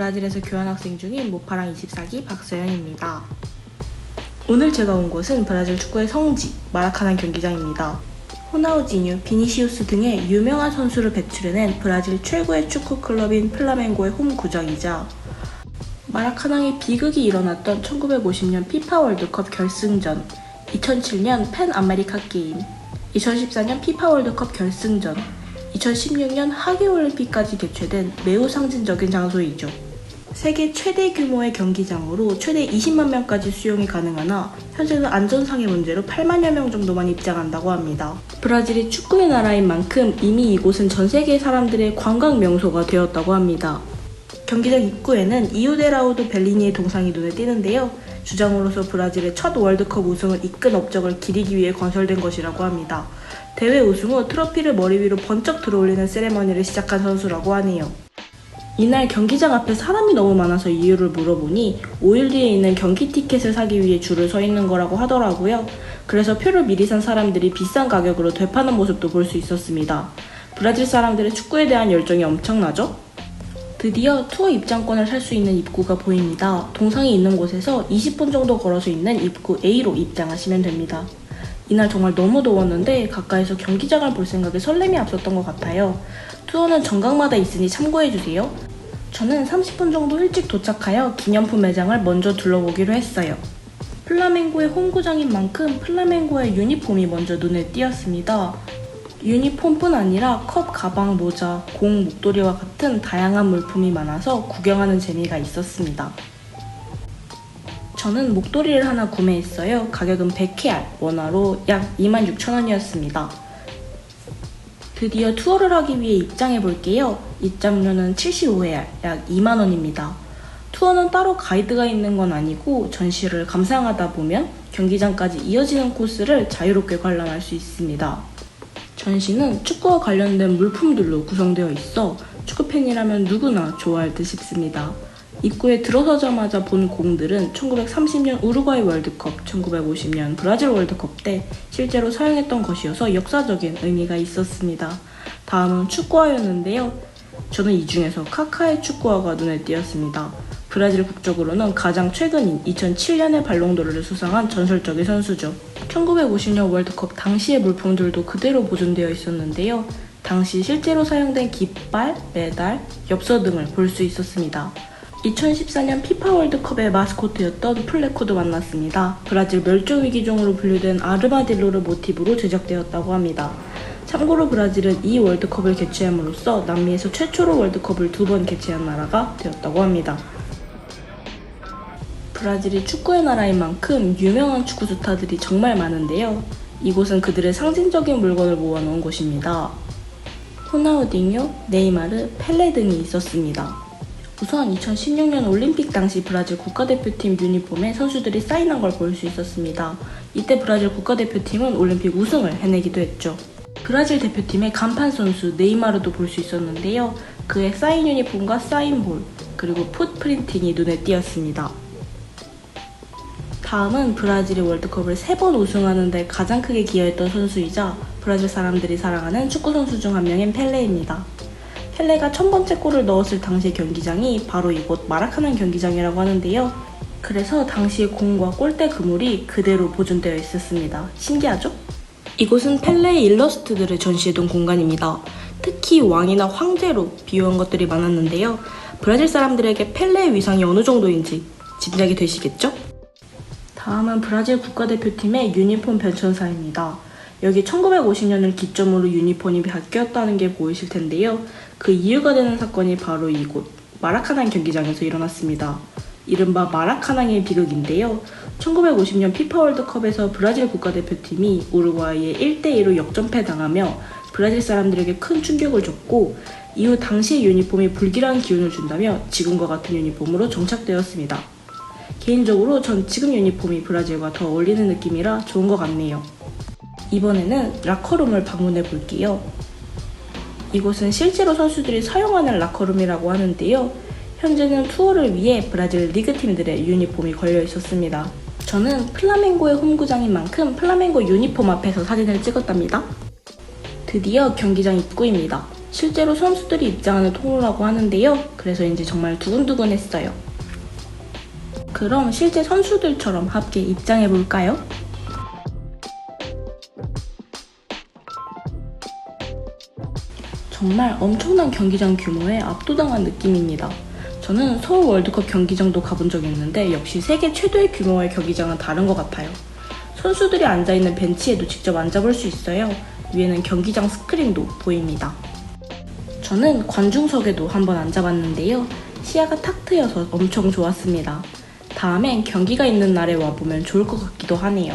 브라질에서 교환학생 중인 모파랑 24기 박서연입니다. 오늘 제가 온 곳은 브라질 축구의 성지 마라카난 경기장입니다. 호나우지뉴, 비니시우스 등의 유명한 선수를 배출해낸 브라질 최고의 축구 클럽인 플라멩고의 홈 구장이자 마라카낭의 비극이 일어났던 1950년 피파 월드컵 결승전, 2007년 팬 아메리카 게임, 2014년 피파 월드컵 결승전, 2016년 하계올림픽까지 개최된 매우 상징적인 장소이죠. 세계 최대 규모의 경기장으로 최대 20만 명까지 수용이 가능하나 현재는 안전상의 문제로 8만여 명 정도만 입장한다고 합니다. 브라질이 축구의 나라인 만큼 이미 이곳은 전 세계 사람들의 관광 명소가 되었다고 합니다. 경기장 입구에는 이우데라우도 벨리니의 동상이 눈에 띄는데요. 주장으로서 브라질의 첫 월드컵 우승을 이끈 업적을 기리기 위해 건설된 것이라고 합니다. 대회 우승 후 트로피를 머리 위로 번쩍 들어올리는 세레머니를 시작한 선수라고 하네요. 이날 경기장 앞에 사람이 너무 많아서 이유를 물어보니 5일 뒤에 있는 경기 티켓을 사기 위해 줄을 서 있는 거라고 하더라고요. 그래서 표를 미리 산 사람들이 비싼 가격으로 되파는 모습도 볼 수 있었습니다. 브라질 사람들의 축구에 대한 열정이 엄청나죠? 드디어 투어 입장권을 살 수 있는 입구가 보입니다. 동상이 있는 곳에서 20분 정도 걸어서 있는 입구 A로 입장하시면 됩니다. 이날 정말 너무 더웠는데 가까이서 경기장을 볼 생각에 설렘이 앞섰던 것 같아요. 투어는 정각마다 있으니 참고해주세요. 저는 30분 정도 일찍 도착하여 기념품 매장을 먼저 둘러보기로 했어요. 플라멩고의 홈구장인 만큼 플라멩고의 유니폼이 먼저 눈에 띄었습니다. 유니폼뿐 아니라 컵, 가방, 모자, 공, 목도리와 같은 다양한 물품이 많아서 구경하는 재미가 있었습니다. 저는 목도리를 하나 구매했어요. 가격은 100케알, 원화로 약 26,000원이었습니다. 드디어 투어를 하기 위해 입장해 볼게요. 입장료는 75레알, 약 2만원입니다. 투어는 따로 가이드가 있는 건 아니고 전시를 감상하다 보면 경기장까지 이어지는 코스를 자유롭게 관람할 수 있습니다. 전시는 축구와 관련된 물품들로 구성되어 있어 축구팬이라면 누구나 좋아할 듯 싶습니다. 입구에 들어서자마자 본 공들은 1930년 우루과이 월드컵, 1950년 브라질 월드컵 때 실제로 사용했던 것이어서 역사적인 의미가 있었습니다. 다음은 축구화였는데요. 저는 이 중에서 카카의 축구화가 눈에 띄었습니다. 브라질 국적으로는 가장 최근인 2007년에 발롱도르를 수상한 전설적인 선수죠. 1950년 월드컵 당시의 물품들도 그대로 보존되어 있었는데요. 당시 실제로 사용된 깃발, 메달, 엽서 등을 볼 수 있었습니다. 2014년 피파 월드컵의 마스코트였던 플레코도 만났습니다. 브라질 멸종위기종으로 분류된 아르마딜로를 모티브로 제작되었다고 합니다. 참고로 브라질은 이 월드컵을 개최함으로써 남미에서 최초로 월드컵을 2번 개최한 나라가 되었다고 합니다. 브라질이 축구의 나라인 만큼 유명한 축구 스타들이 정말 많은데요. 이곳은 그들의 상징적인 물건을 모아놓은 곳입니다. 호나우딩요, 네이마르, 펠레 등이 있었습니다. 우선 2016년 올림픽 당시 브라질 국가대표팀 유니폼에 선수들이 사인한 걸 볼 수 있었습니다. 이때 브라질 국가대표팀은 올림픽 우승을 해내기도 했죠. 브라질 대표팀의 간판 선수 네이마르도 볼 수 있었는데요. 그의 사인 유니폼과 사인볼, 그리고 풋프린팅이 눈에 띄었습니다. 다음은 브라질이 월드컵을 3번 우승하는 데 가장 크게 기여했던 선수이자 브라질 사람들이 사랑하는 축구 선수 중 한 명인 펠레입니다. 펠레가 1000번째 골을 넣었을 당시의 경기장이 바로 이곳 마라카난 경기장이라고 하는데요. 그래서 당시의 공과 골대 그물이 그대로 보존되어 있었습니다. 신기하죠? 이곳은 펠레의 일러스트들을 전시해둔 공간입니다. 특히 왕이나 황제로 비유한 것들이 많았는데요. 브라질 사람들에게 펠레의 위상이 어느 정도인지 짐작이 되시겠죠? 다음은 브라질 국가대표팀의 유니폼 변천사입니다. 여기 1950년을 기점으로 유니폼이 바뀌었다는 게 보이실 텐데요. 그 이유가 되는 사건이 바로 이곳 마라카난 경기장에서 일어났습니다. 이른바 마라카낭의 비극인데요. 1950년 피파 월드컵에서 브라질 국가대표팀이 우루과이에 1대2로 역전패 당하며 브라질 사람들에게 큰 충격을 줬고 이후 당시의 유니폼이 불길한 기운을 준다며 지금과 같은 유니폼으로 정착되었습니다. 개인적으로 전 지금 유니폼이 브라질과 더 어울리는 느낌이라 좋은 것 같네요. 이번에는 라커룸을 방문해 볼게요. 이곳은 실제로 선수들이 사용하는 라커룸이라고 하는데요. 현재는 투어를 위해 브라질 리그팀들의 유니폼이 걸려 있었습니다. 저는 플라멩고의 홈구장인 만큼 플라멩고 유니폼 앞에서 사진을 찍었답니다. 드디어 경기장 입구입니다. 실제로 선수들이 입장하는 통로라고 하는데요. 그래서인지 정말 두근두근했어요. 그럼 실제 선수들처럼 함께 입장해볼까요? 정말 엄청난 경기장 규모에 압도당한 느낌입니다. 저는 서울 월드컵 경기장도 가본 적이 있는데 역시 세계 최대의 규모의 경기장은 다른 것 같아요. 선수들이 앉아있는 벤치에도 직접 앉아볼 수 있어요. 위에는 경기장 스크린도 보입니다. 저는 관중석에도 한번 앉아봤는데요. 시야가 탁 트여서 엄청 좋았습니다. 다음엔 경기가 있는 날에 와보면 좋을 것 같기도 하네요.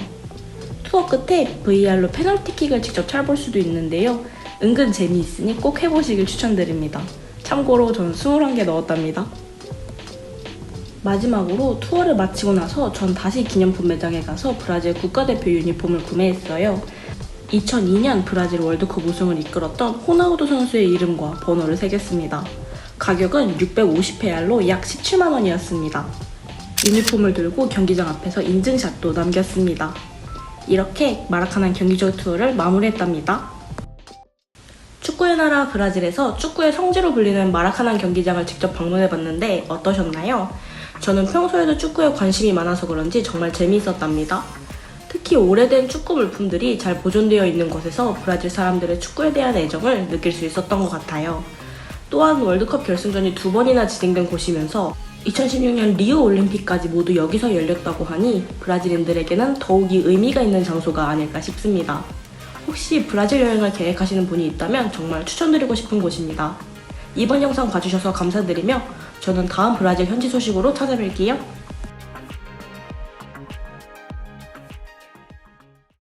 투어 끝에 VR로 페널티킥을 직접 찰볼 수도 있는데요. 은근 재미있으니 꼭 해보시길 추천드립니다. 참고로 전 21개 넣었답니다. 마지막으로 투어를 마치고 나서 전 다시 기념품 매장에 가서 브라질 국가대표 유니폼을 구매했어요. 2002년 브라질 월드컵 우승을 이끌었던 호나우두 선수의 이름과 번호를 새겼습니다. 가격은 650페알로 약 17만 원이었습니다. 유니폼을 들고 경기장 앞에서 인증샷도 남겼습니다. 이렇게 마라카난 경기장 투어를 마무리했답니다. 축구의 나라 브라질에서 축구의 성지로 불리는 마라카난 경기장을 직접 방문해봤는데 어떠셨나요? 저는 평소에도 축구에 관심이 많아서 그런지 정말 재미있었답니다. 특히 오래된 축구 물품들이 잘 보존되어 있는 곳에서 브라질 사람들의 축구에 대한 애정을 느낄 수 있었던 것 같아요. 또한 월드컵 결승전이 2번이나 진행된 곳이면서 2016년 리우 올림픽까지 모두 여기서 열렸다고 하니 브라질인들에게는 더욱이 의미가 있는 장소가 아닐까 싶습니다. 혹시 브라질 여행을 계획하시는 분이 있다면 정말 추천드리고 싶은 곳입니다. 이번 영상 봐주셔서 감사드리며 저는 다음 브라질 현지 소식으로 찾아뵐게요.